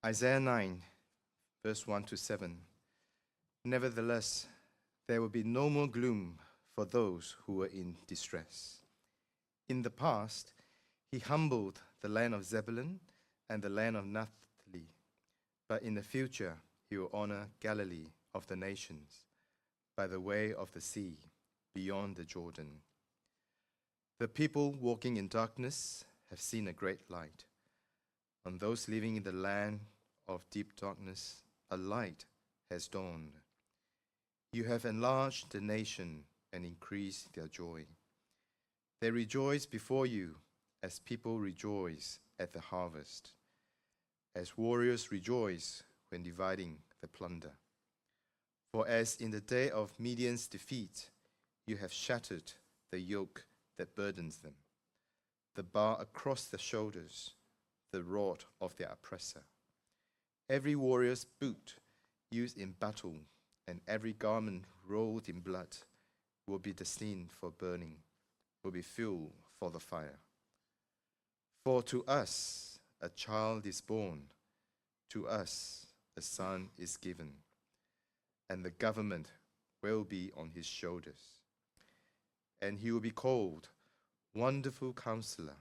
Isaiah 9, verse 1 to 7. Nevertheless, there will be no more gloom for those who were in distress. In the past, he humbled the land of Zebulun and the land of Naphtali, but in the future, he will honor Galilee of the nations by the way of the sea, beyond the Jordan. The people walking in darkness have seen a great light. On those living in the land of deep darkness, a light has dawned. You have enlarged the nation and increased their joy. They rejoice before you as people rejoice at the harvest, as warriors rejoice when dividing the plunder. For as in the day of Midian's defeat, you have shattered the yoke that burdens them, the bar across their shoulders, the rod of their oppressor. Every warrior's boot used in battle and every garment rolled in blood will be destined for burning, will be fuel for the fire. For to us a child is born, to us a son is given, and the government will be on his shoulders. And he will be called Wonderful Counsellor,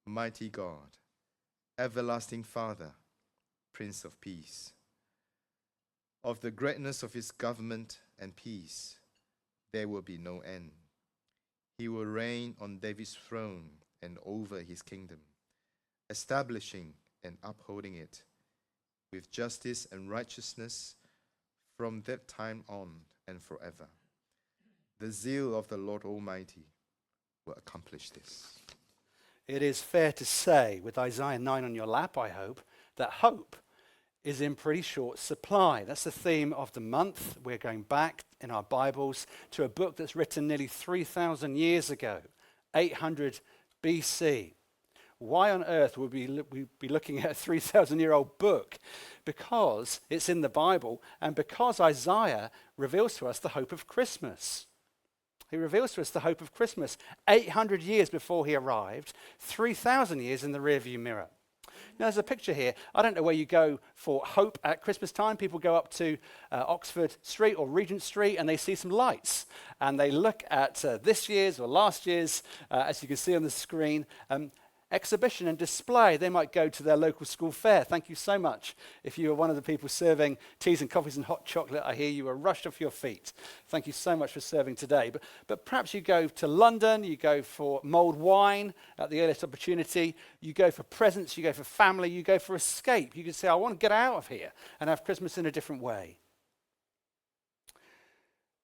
Mighty God, Everlasting Father, Prince of Peace. Of the greatness of his government and peace, there will be no end. He will reign on David's throne and over his kingdom, establishing and upholding it with justice and righteousness from that time on and forever. The zeal of the Lord Almighty will accomplish this. It is fair to say, with Isaiah 9 on your lap, I hope, that hope is in pretty short supply. That's the theme of the month. We're going back in our Bibles to a book that's written nearly 3,000 years ago, 800 BC. Why on earth would we be looking at a 3,000-year-old book? Because it's in the Bible, and because Isaiah reveals to us the hope of Christmas. He reveals to us the hope of Christmas 800 years before he arrived, 3,000 years in the rearview mirror. Now, there's a picture here. I don't know where you go for hope at Christmas time. People go up to Oxford Street or Regent Street and they see some lights. And they look at this year's or last year's, as you can see on the screen, exhibition and display. They might go to their local school fair. Thank you so much. If you are one of the people serving teas and coffees and hot chocolate, I hear you were rushed off your feet. Thank you so much for serving today. But perhaps you go to London, you go for mulled wine at the earliest opportunity, you go for presents, you go for family, you go for escape. You can say, I want to get out of here and have Christmas in a different way.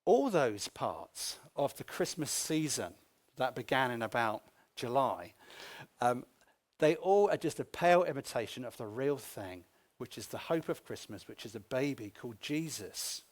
All those parts of the Christmas season that began in about July, they all are just a pale imitation of the real thing, which is the hope of Christmas, which is a baby called Jesus.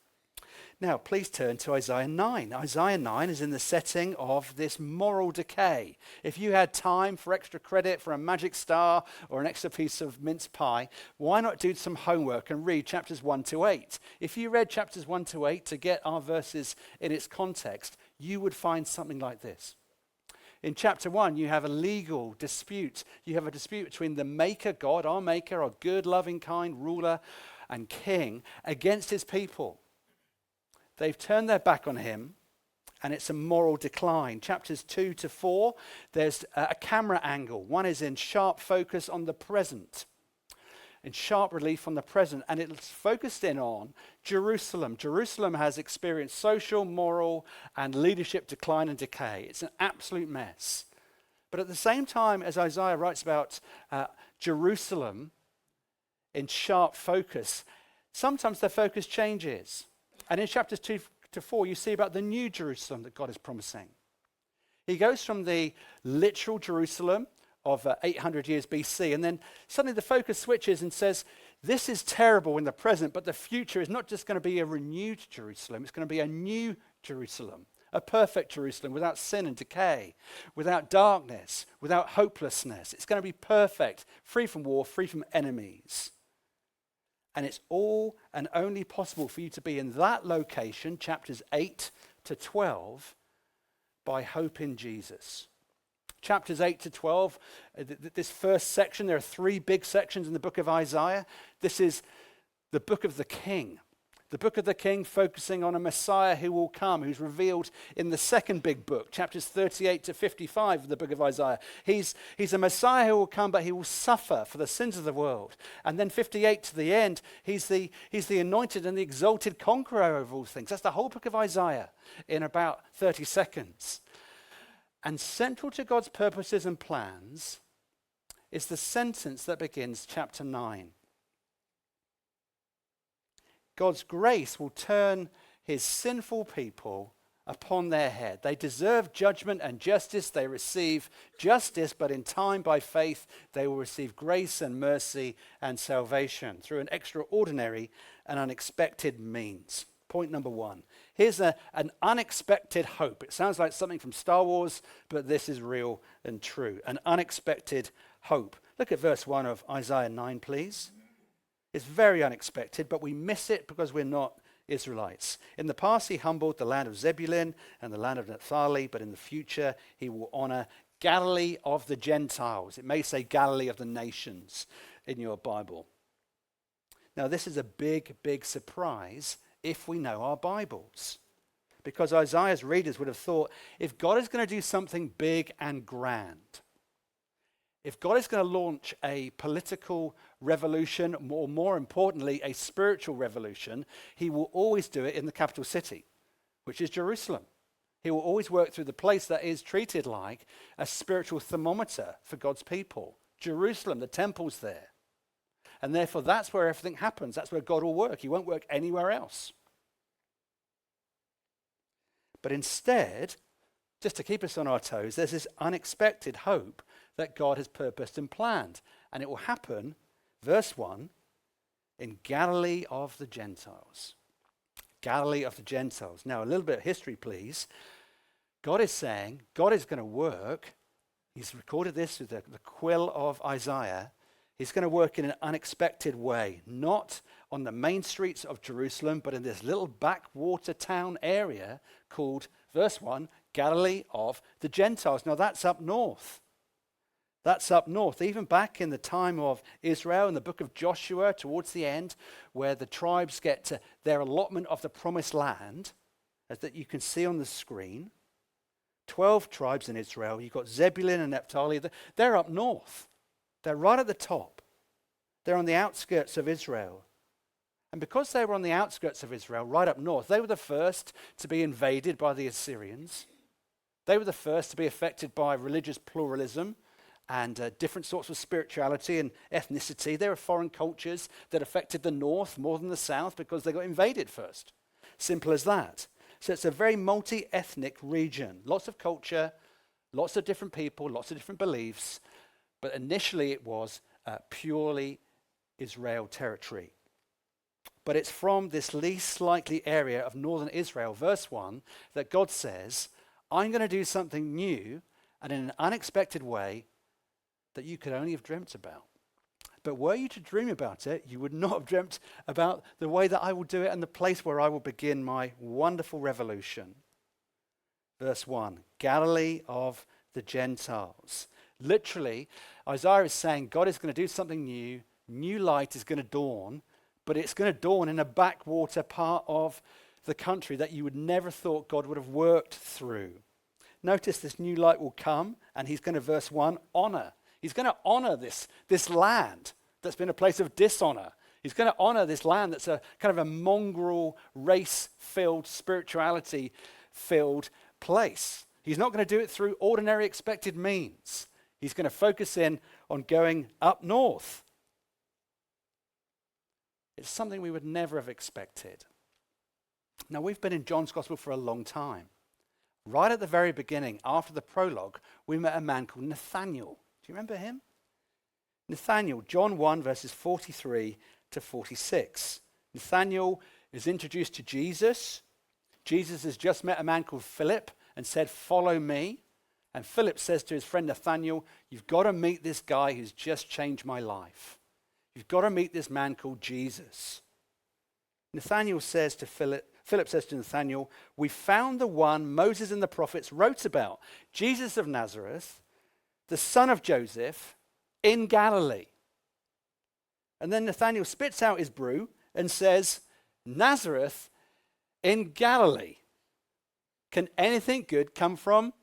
Now, please turn to Isaiah 9. Isaiah 9 is in the setting of this moral decay. If you had time for extra credit for a magic star or an extra piece of mince pie, why not do some homework and read chapters 1 to 8? If you read chapters 1 to 8 to get our verses in its context, you would find something like this. In chapter 1, you have a legal dispute. You have a dispute between the maker, God, our maker, our good, loving, kind ruler and king, against his people. They've turned their back on him, and it's a moral decline. Chapters 2 to 4, there's a camera angle. One is in sharp focus on the present, in sharp relief on the present, and it's focused in on Jerusalem. Jerusalem has experienced social, moral, and leadership decline and decay. It's an absolute mess. But at the same time as Isaiah writes about Jerusalem in sharp focus, sometimes the focus changes. And in chapters 2 to 4, you see about the new Jerusalem that God is promising. He goes from the literal Jerusalem of 800 years BC, and then suddenly the focus switches and says, this is terrible in the present, but the future is not just going to be a renewed Jerusalem, it's going to be a new Jerusalem, a perfect Jerusalem without sin and decay, without darkness, without hopelessness. It's going to be perfect, free from war, free from enemies. And it's all and only possible for you to be in that location, chapters 8 to 12, by hope in Jesus. chapters 8 to 12, this first section, there are 3 big sections in the book of Isaiah. This is the book of the king. The book of the king focusing on a Messiah who will come, who's revealed in the second big book, chapters 38 to 55 of the book of Isaiah. He's a Messiah who will come, but he will suffer for the sins of the world. And then 58 to the end, he's the anointed and the exalted conqueror of all things. That's the whole book of Isaiah in about 30 seconds. And central to God's purposes and plans is the sentence that begins chapter 9. God's grace will turn his sinful people upon their head. They deserve judgment and justice. They receive justice, but in time, by faith, they will receive grace and mercy and salvation through an extraordinary and unexpected means. Point number 1. Here's an unexpected hope. It sounds like something from Star Wars, but this is real and true. An unexpected hope. Look at verse 1 of Isaiah 9, please. It's very unexpected, but we miss it because we're not Israelites. In the past, he humbled the land of Zebulun and the land of Naphtali, but in the future, he will honor Galilee of the Gentiles. It may say Galilee of the nations in your Bible. Now, this is a big, big surprise if we know our Bibles, because Isaiah's readers would have thought, if God is going to do something big and grand, if God is going to launch a political revolution, or more importantly, a spiritual revolution, he will always do it in the capital city, which is Jerusalem. He will always work through the place that is treated like a spiritual thermometer for God's people. Jerusalem, the temple's there. And therefore, that's where everything happens. That's where God will work. He won't work anywhere else. But instead, just to keep us on our toes, there's this unexpected hope that God has purposed and planned. And it will happen, verse 1, in Galilee of the Gentiles. Galilee of the Gentiles. Now, a little bit of history, please. God is saying, God is going to work. He's recorded this with the quill of Isaiah. He's going to work in an unexpected way, not on the main streets of Jerusalem, but in this little backwater town area called, verse 1, Galilee of the Gentiles. Now, that's up north. That's up north, even back in the time of Israel, in the book of Joshua, towards the end, where the tribes get to their allotment of the promised land, as that you can see on the screen. 12 tribes in Israel. You've got Zebulun and Naphtali. They're up north. They're right at the top. They're on the outskirts of Israel. And because they were on the outskirts of Israel, right up north, they were the first to be invaded by the Assyrians. They were the first to be affected by religious pluralism and different sorts of spirituality and ethnicity. There were foreign cultures that affected the north more than the south because they got invaded first. Simple as that. So it's a very multi-ethnic region. Lots of culture, lots of different people, lots of different beliefs. But initially it was purely Israel territory. But it's from this least likely area of northern Israel, verse 1, that God says, I'm going to do something new and in an unexpected way that you could only have dreamt about. But were you to dream about it, you would not have dreamt about the way that I will do it and the place where I will begin my wonderful revolution. Verse 1, Galilee of the Gentiles. Literally, Isaiah is saying God is going to do something new. New light is going to dawn, but it's going to dawn in a backwater part of the country that you would never thought God would have worked through. Notice this new light will come, and he's going to, verse 1, honor. He's going to honor this land that's been a place of dishonor. He's going to honor this land that's a kind of a mongrel, race-filled, spirituality-filled place. He's not going to do it through ordinary expected means. He's going to focus in on going up north. It's something we would never have expected. Now, we've been in John's Gospel for a long time. Right at the very beginning, after the prologue, we met a man called Nathanael. Do you remember him? Nathanael, John 1, verses 43 to 46. Nathanael is introduced to Jesus. Jesus has just met a man called Philip and said, follow me. And Philip says to his friend Nathanael, you've got to meet this guy who's just changed my life. You've got to meet this man called Jesus. Philip says to Nathanael, we found the one Moses and the prophets wrote about, Jesus of Nazareth, the son of Joseph, in Galilee. And then Nathanael spits out his brew and says, Nazareth in Galilee. Can anything good come from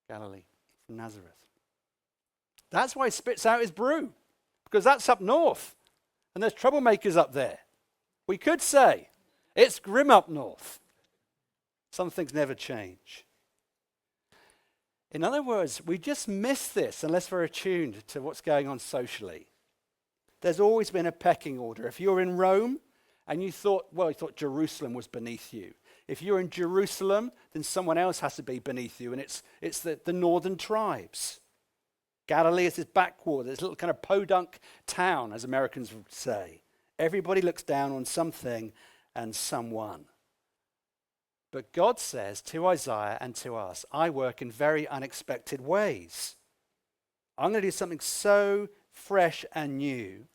Galilee, from Nazareth? That's why he spits out his brew, because that's up north, and there's troublemakers up there. We could say, it's grim up north. Some things never change. In other words, we just miss this unless we're attuned to what's going on socially. There's always been a pecking order. If you're in Rome and you thought Jerusalem was beneath you. If you're in Jerusalem, then someone else has to be beneath you, and it's the northern tribes. Galilee is this backwater, this little kind of podunk town, as Americans would say. Everybody looks down on something and someone. But God says to Isaiah and to us, I work in very unexpected ways. I'm going to do something so fresh and new.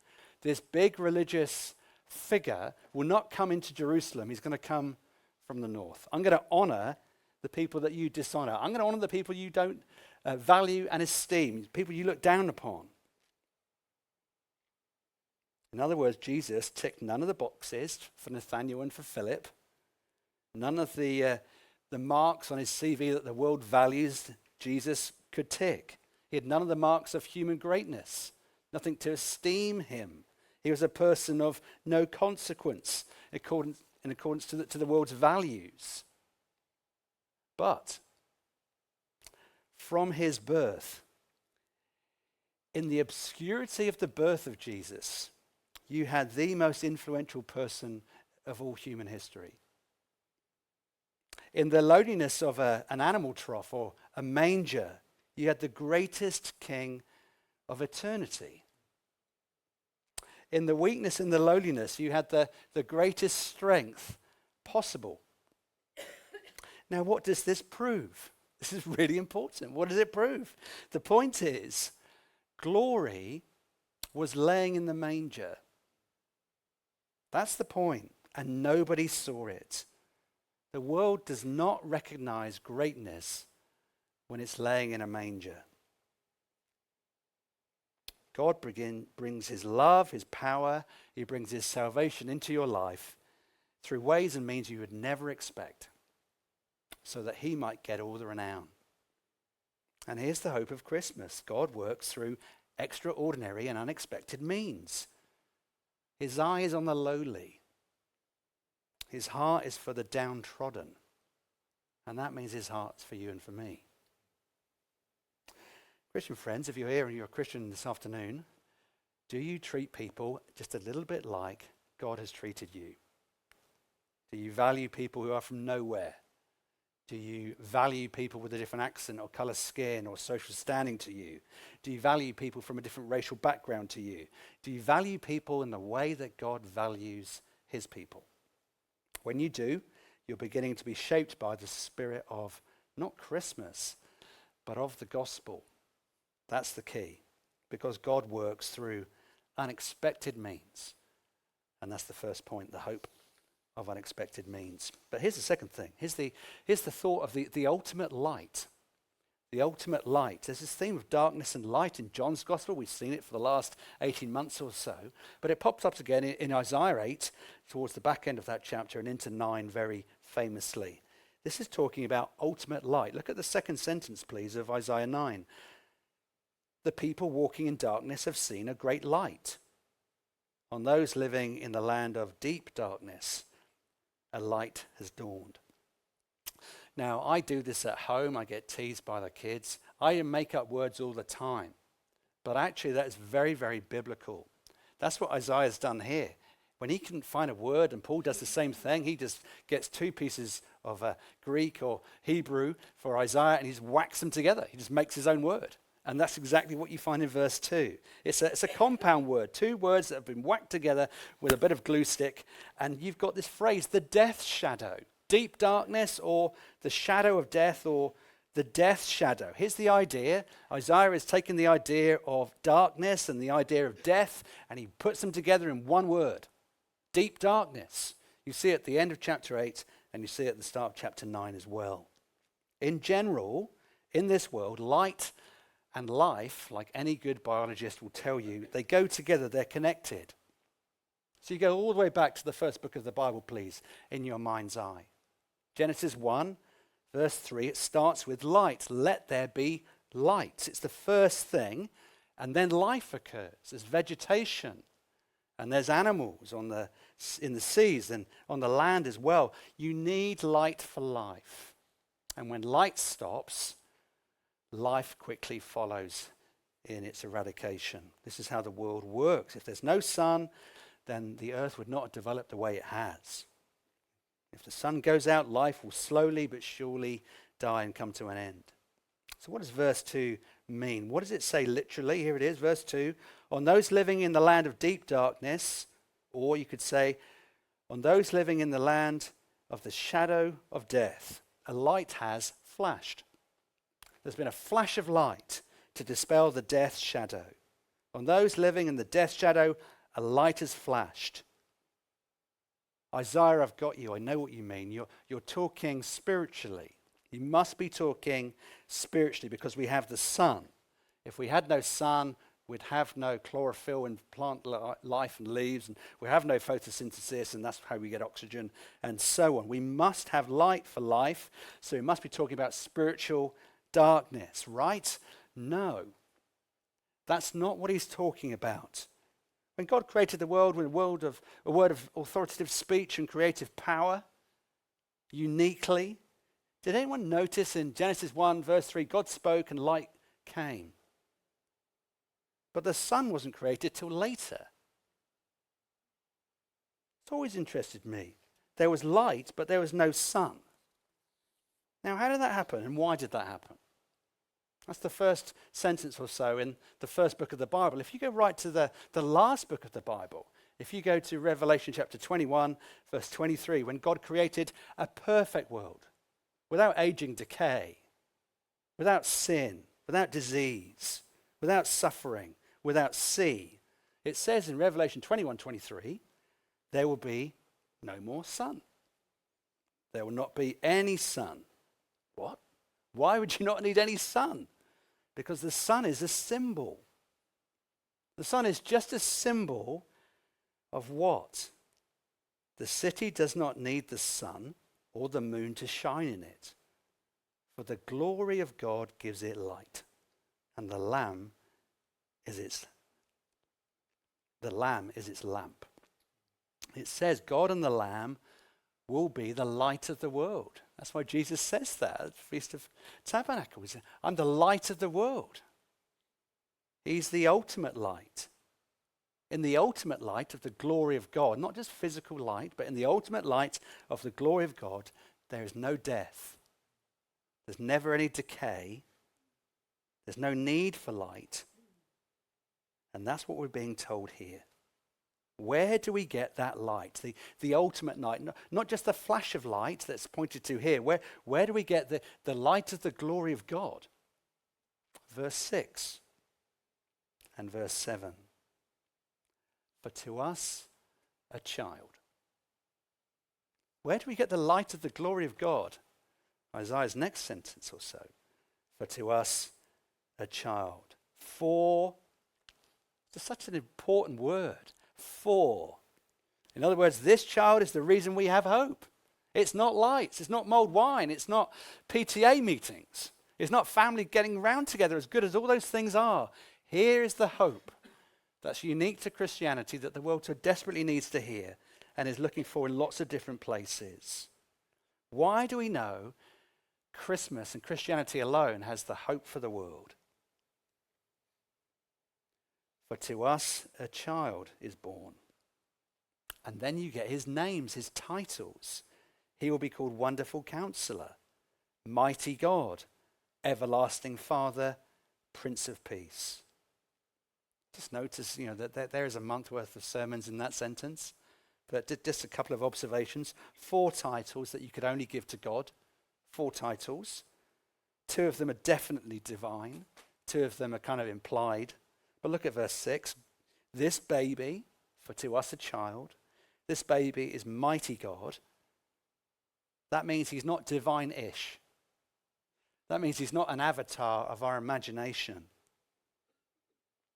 This big religious figure will not come into Jerusalem. He's going to come from the north. I'm going to honor the people that you dishonor. I'm going to honor the people you don't value and esteem, people you look down upon. In other words, Jesus ticked none of the boxes for Nathanael and for Philip. None of the marks on his CV that the world values Jesus could tick. He had none of the marks of human greatness, nothing to esteem him. He was a person of no consequence in accordance to the world's values. But from his birth, in the obscurity of the birth of Jesus, you had the most influential person of all human history. In the lowliness of an animal trough or a manger, you had the greatest king of eternity. In the weakness and the lowliness, you had the greatest strength possible. Now, what does this prove? This is really important. What does it prove? The point is, glory was laying in the manger. That's the point, and nobody saw it. The world does not recognize greatness when it's laying in a manger. God brings his love, his power, he brings his salvation into your life through ways and means you would never expect, so that he might get all the renown. And here's the hope of Christmas. God works through extraordinary and unexpected means. His eye is on the lowly. His heart is for the downtrodden. And that means his heart's for you and for me. Christian friends, if you're here and you're a Christian this afternoon, do you treat people just a little bit like God has treated you? Do you value people who are from nowhere? Do you value people with a different accent or colour skin or social standing to you? Do you value people from a different racial background to you? Do you value people in the way that God values his people? When you do, you're beginning to be shaped by the spirit of not Christmas, but of the gospel. That's the key, because God works through unexpected means. And that's the first point, the hope of unexpected means. But here's the second thing. Here's the thought of the ultimate light. The ultimate light. There's this theme of darkness and light in John's gospel. We've seen it for the last 18 months or so. But it pops up again in Isaiah 8, towards the back end of that chapter, and into 9 very famously. This is talking about ultimate light. Look at the second sentence, please, of Isaiah 9. The people walking in darkness have seen a great light. On those living in the land of deep darkness, a light has dawned. Now, I do this at home. I get teased by the kids. I make up words all the time. But actually, that is very, very biblical. That's what Isaiah's done here. When he couldn't find a word, and Paul does the same thing, he just gets 2 pieces of Greek or Hebrew for Isaiah, and he just whacks them together. He just makes his own word. And that's exactly what you find in verse 2. It's a compound word, 2 words that have been whacked together with a bit of glue stick, and you've got this phrase, the death shadow. Deep darkness, or the shadow of death, or the death shadow. Here's the idea. Isaiah has taken the idea of darkness and the idea of death, and he puts them together in one word. Deep darkness. You see it at the end of chapter 8, and you see it at the start of chapter 9 as well. In general, In this world, light and life, like any good biologist will tell you, they go together, they're connected. So you go all the way back to the first book of the Bible, please, in your mind's eye. Genesis 1, verse 3, it starts with light. Let there be light. It's the first thing, and then life occurs. There's vegetation, and there's animals in the seas and on the land as well. You need light for life. And when light stops, life quickly follows in its eradication. This is how the world works. If there's no sun, then the earth would not have developed the way it has. If the sun goes out, life will slowly but surely die and come to an end. So what does verse 2 mean? What does it say literally? Here it is, verse 2. On those living in the land of deep darkness, or you could say, on those living in the land of the shadow of death, a light has flashed. There's been a flash of light to dispel the death shadow. On those living in the death shadow, a light has flashed. Isaiah, I've got you. I know what you mean. You're talking spiritually. You must be talking spiritually because we have the sun. If we had no sun, we'd have no chlorophyll in plant life and leaves, and we have no photosynthesis, and that's how we get oxygen, and so on. We must have light for life, so we must be talking about spiritual darkness, right? No. That's not what he's talking about. When God created the world with a word of authoritative speech and creative power, uniquely, did anyone notice in Genesis 1, verse 3, God spoke and light came? But the sun wasn't created till later. It's always interested me. There was light, but there was no sun. Now, how did that happen, and why did that happen? That's the first sentence or so in the first book of the Bible. If you go right to the last book of the Bible, if you go to Revelation chapter 21, verse 23, when God created a perfect world, without aging decay, without sin, without disease, without suffering, without sea, it says in Revelation 21:23, there will be no more sun. There will not be any sun. What? Why would you not need any sun? Because the sun is a symbol. The sun is just a symbol of what? The city does not need the sun or the moon to shine in it, for the glory of God gives it light, and the Lamb is its lamp. It says God and the Lamb will be the light of the world. That's why Jesus says that at the Feast of Tabernacles. I'm the light of the world. He's the ultimate light. In the ultimate light of the glory of God, not just physical light, but in the ultimate light of the glory of God, there is no death. There's never any decay. There's no need for light. And that's what we're being told here. Where do we get that light? The ultimate light, not just the flash of light that's pointed to here. Where do we get the light of the glory of God? Verse 6 and verse 7. For to us a child. Where do we get the light of the glory of God? Isaiah's next sentence or so. For to us a child. For, it's such an important word. For. In other words, this child is the reason we have hope. It's not lights, it's not mulled wine, it's not PTA meetings, it's not family getting around together, as good as all those things are. Here is the hope that's unique to Christianity that the world so desperately needs to hear and is looking for in lots of different places. Why do we know Christmas and Christianity alone has the hope for the world? For to us a child is born. And then you get his names, his titles. He will be called Wonderful Counsellor, Mighty God, Everlasting Father, Prince of Peace. Just notice, that there is a month worth of sermons in that sentence. But just a couple of observations. 4 titles that you could only give to God. 4 titles. 2 of them are definitely divine. 2 of them are kind of implied. But look at verse 6. This baby, for to us a child, this baby is mighty God. That means he's not divine-ish. That means he's not an avatar of our imagination.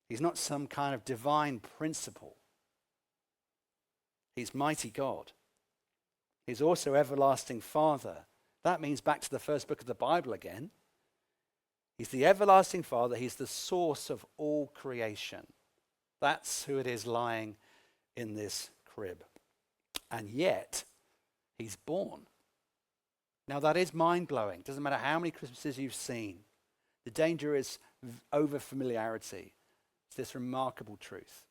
He's not some kind of divine principle. He's mighty God. He's also everlasting Father. That means back to the first book of the Bible again. He's the everlasting Father. He's the source of all creation. That's who it is lying in this crib. And yet, he's born. Now that is mind-blowing. Doesn't matter how many Christmases you've seen. The danger is over familiarity. It's this remarkable truth.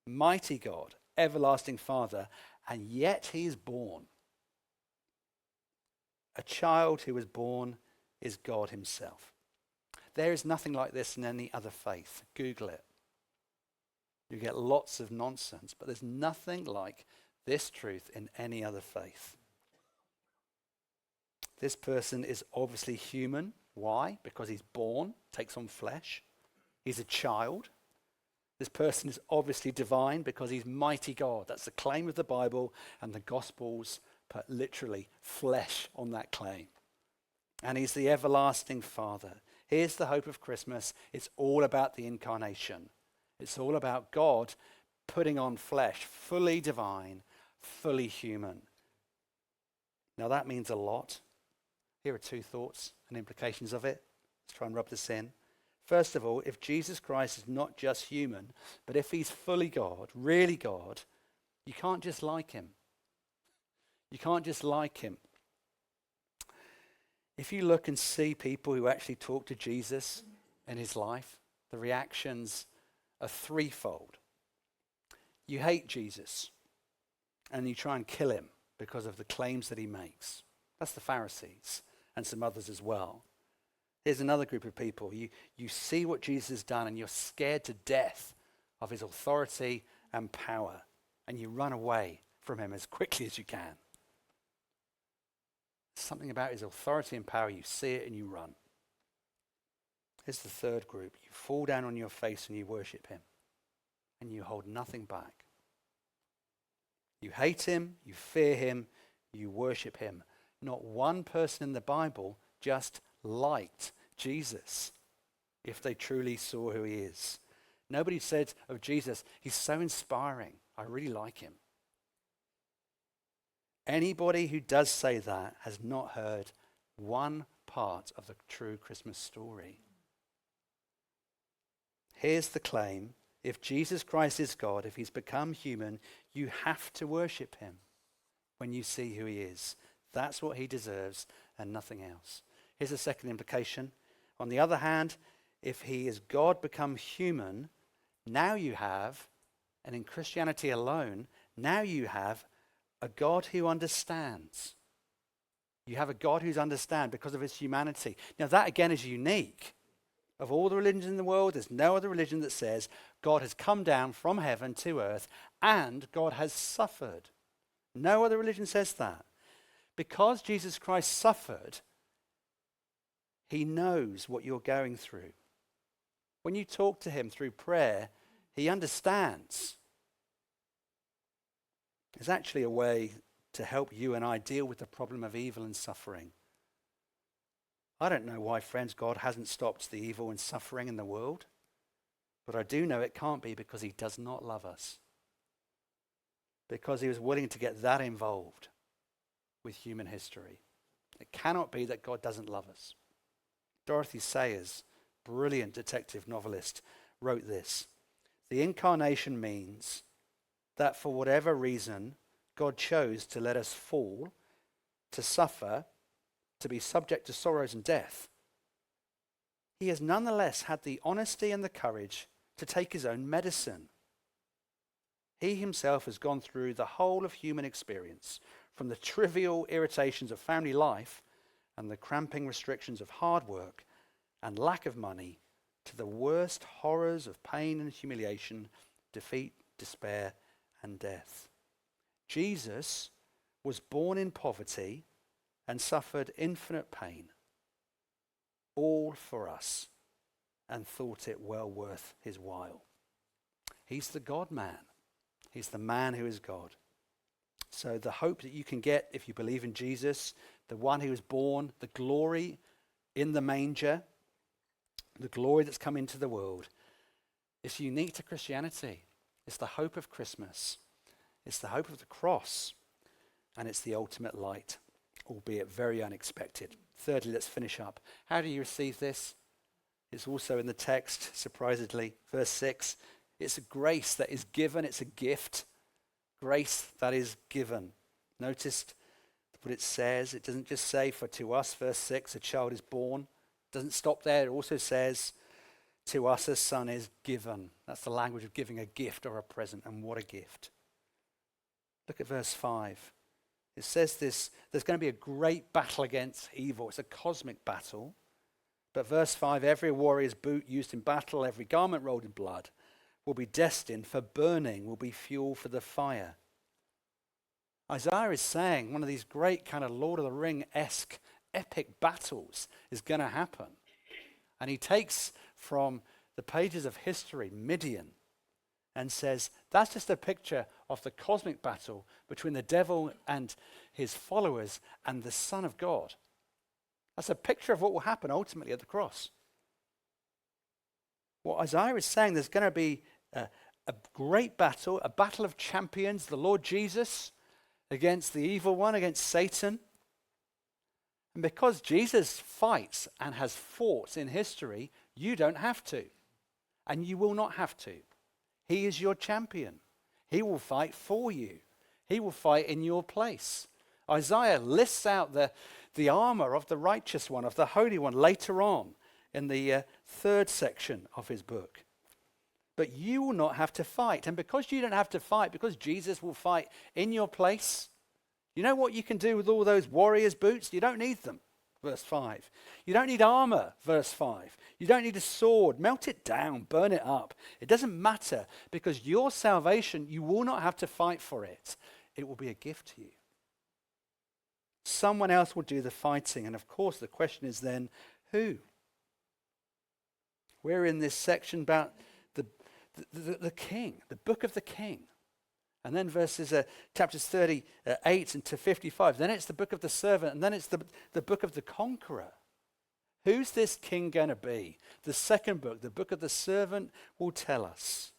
Mighty God, everlasting Father, and yet he is born. A child who was born is God himself. There is nothing like this in any other faith. Google it. You get lots of nonsense, but there's nothing like this truth in any other faith. This person is obviously human. Why? Because he's born, takes on flesh. He's a child. This person is obviously divine because he's mighty God. That's the claim of the Bible, and the Gospels put literally flesh on that claim. And he's the everlasting Father. Here's the hope of Christmas. It's all about the incarnation. It's all about God putting on flesh, fully divine, fully human. Now that means a lot. Here are two thoughts and implications of it. Let's try and rub this in. First of all, if Jesus Christ is not just human, but if he's fully God, really God, you can't just like him. You can't just like him. If you look and see people who actually talk to Jesus in his life, the reactions are threefold. You hate Jesus, and you try and kill him because of the claims that he makes. That's the Pharisees and some others as well. Here's another group of people. You see what Jesus has done, and you're scared to death of his authority and power, and you run away from him as quickly as you can. Something about his authority and power, you see it and you run. Here's the third group. You fall down on your face and you worship him, and you hold nothing back. You hate him, you fear him, you worship him. Not one person in the Bible just liked Jesus if they truly saw who he is. Nobody said of Jesus, he's so inspiring, I really like him. Anybody who does say that has not heard one part of the true Christmas story. Here's the claim. If Jesus Christ is God, if he's become human, you have to worship him when you see who he is. That's what he deserves and nothing else. Here's a second implication. On the other hand, if he is God become human, now you have, and in Christianity alone, now you have a God who understands. You have a God who's understand because of his humanity. Now that again is unique. Of all the religions in the world, there's no other religion that says God has come down from heaven to earth and God has suffered. No other religion says that. Because Jesus Christ suffered, he knows what you're going through. When you talk to him through prayer, he understands. It's actually a way to help you and I deal with the problem of evil and suffering. I don't know why, friends, God hasn't stopped the evil and suffering in the world, but I do know it can't be because he does not love us. Because he was willing to get that involved with human history. It cannot be that God doesn't love us. Dorothy Sayers, brilliant detective novelist, wrote this: the incarnation means that for whatever reason, God chose to let us fall, to suffer, to be subject to sorrows and death. He has nonetheless had the honesty and the courage to take his own medicine. He himself has gone through the whole of human experience, from the trivial irritations of family life and the cramping restrictions of hard work and lack of money, to the worst horrors of pain and humiliation, defeat, despair, and death. Jesus was born in poverty and suffered infinite pain, all for us, and thought it well worth his while. He's the God-man. He's the man who is God. So the hope that you can get if you believe in Jesus, the one who was born, the glory in the manger, the glory that's come into the world. It's unique to Christianity. It's the hope of Christmas. It's the hope of the cross. And it's the ultimate light, albeit very unexpected. Thirdly, let's finish up. How do you receive this? It's also in the text, surprisingly. Verse 6, it's a grace that is given. It's a gift. Grace that is given. Notice what it says. It doesn't just say, for to us, verse 6, a child is born. It doesn't stop there. It also says, to us a son is given. That's the language of giving a gift or a present. And what a gift. Look at verse 5. It says this, there's going to be a great battle against evil. It's a cosmic battle. But verse 5, every warrior's boot used in battle, every garment rolled in blood, will be destined for burning, will be fuel for the fire. Isaiah is saying one of these great kind of Lord of the Ring-esque epic battles is going to happen. And he takes from the pages of history Midian and says, that's just a picture of the cosmic battle between the devil and his followers and the Son of God. That's a picture of what will happen ultimately at the cross. What Isaiah is saying, there's going to be a great battle, a battle of champions, the Lord Jesus against the evil one, against Satan. And because Jesus fights and has fought in history, you don't have to. And you will not have to. He is your champion. He will fight for you. He will fight in your place. Isaiah lists out the armor of the righteous one, of the Holy One, later on in the third section of his book. But you will not have to fight. And because you don't have to fight, because Jesus will fight in your place, you know what you can do with all those warriors' boots? You don't need them, verse 5. You don't need armor, verse 5. You don't need a sword. Melt it down, burn it up. It doesn't matter, because your salvation, you will not have to fight for it. It will be a gift to you. Someone else will do the fighting. And of course, the question is then, who? We're in this section about the king, the book of the king. And then chapters 38 and to 55. Then it's the book of the servant. And then it's the book of the conqueror. Who's this king going to be? The second book, the book of the servant, will tell us.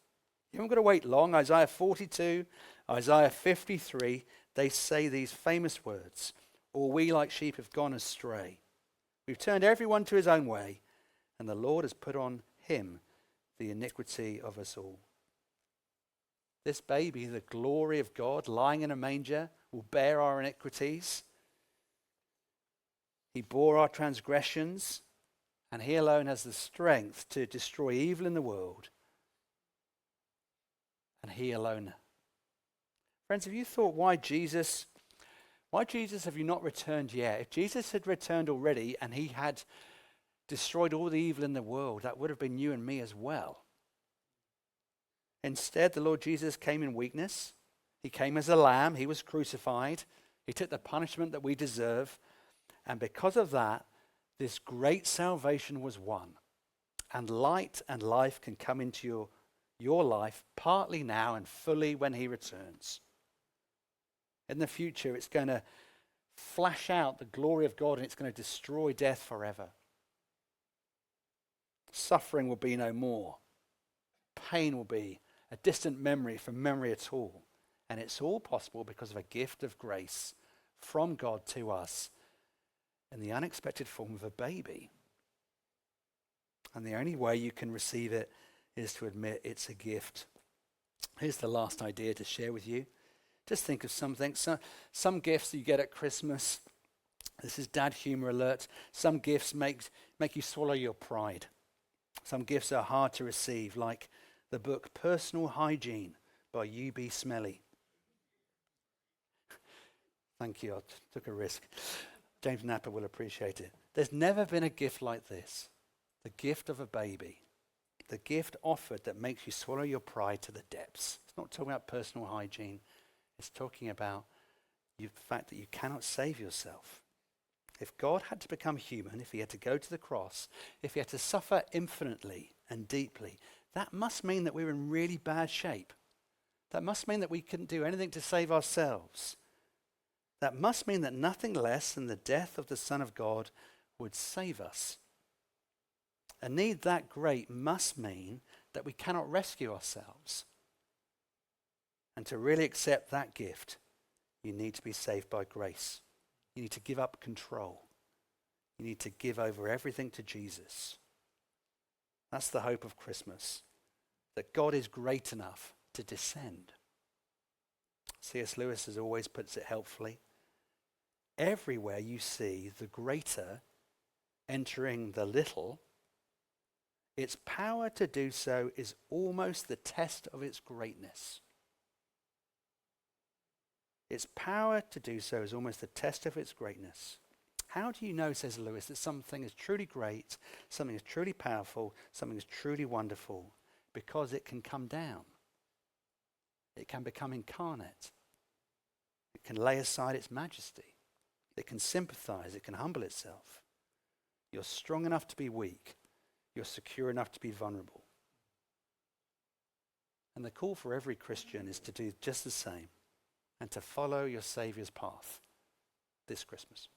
You haven't got to wait long. Isaiah 42, Isaiah 53, they say these famous words. All we like sheep have gone astray. We've turned everyone to his own way, and the Lord has put on him the iniquity of us all. This baby, the glory of God, lying in a manger, will bear our iniquities. He bore our transgressions, and he alone has the strength to destroy evil in the world. And he alone. Friends, have you thought why Jesus have you not returned yet? If Jesus had returned already and he had destroyed all the evil in the world, that would have been you and me as well. Instead, the Lord Jesus came in weakness. He came as a lamb. He was crucified. He took the punishment that we deserve. And because of that, this great salvation was won. And light and life can come into your life partly now and fully when he returns. In the future, it's going to flash out the glory of God and it's going to destroy death forever. Suffering will be no more. Pain will be a distant memory from memory at all. And it's all possible because of a gift of grace from God to us in the unexpected form of a baby. And the only way you can receive it is to admit it's a gift. Here's the last idea to share with you. Just think of something. Some gifts that you get at Christmas. This is dad humor alert. Some gifts make you swallow your pride. Some gifts are hard to receive, like the book Personal Hygiene by U.B. Smelly. Thank you, I took a risk. James Napper will appreciate it. There's never been a gift like this. The gift of a baby. The gift offered that makes you swallow your pride to the depths. It's not talking about personal hygiene. It's talking about the fact that you cannot save yourself. If God had to become human, if he had to go to the cross, if he had to suffer infinitely and deeply, that must mean that we're in really bad shape. That must mean that we couldn't do anything to save ourselves. That must mean that nothing less than the death of the Son of God would save us. A need that great must mean that we cannot rescue ourselves. And to really accept that gift, you need to be saved by grace. You need to give up control. You need to give over everything to Jesus. That's the hope of Christmas, that God is great enough to descend. C.S. Lewis has always puts it helpfully. Everywhere you see the greater entering the little, its power to do so is almost the test of its greatness. Its power to do so is almost the test of its greatness. How do you know, says Lewis, that something is truly great, something is truly powerful, something is truly wonderful? Because it can come down. It can become incarnate. It can lay aside its majesty. It can sympathize. It can humble itself. You're strong enough to be weak. You're secure enough to be vulnerable. And the call for every Christian is to do just the same and to follow your Saviour's path this Christmas.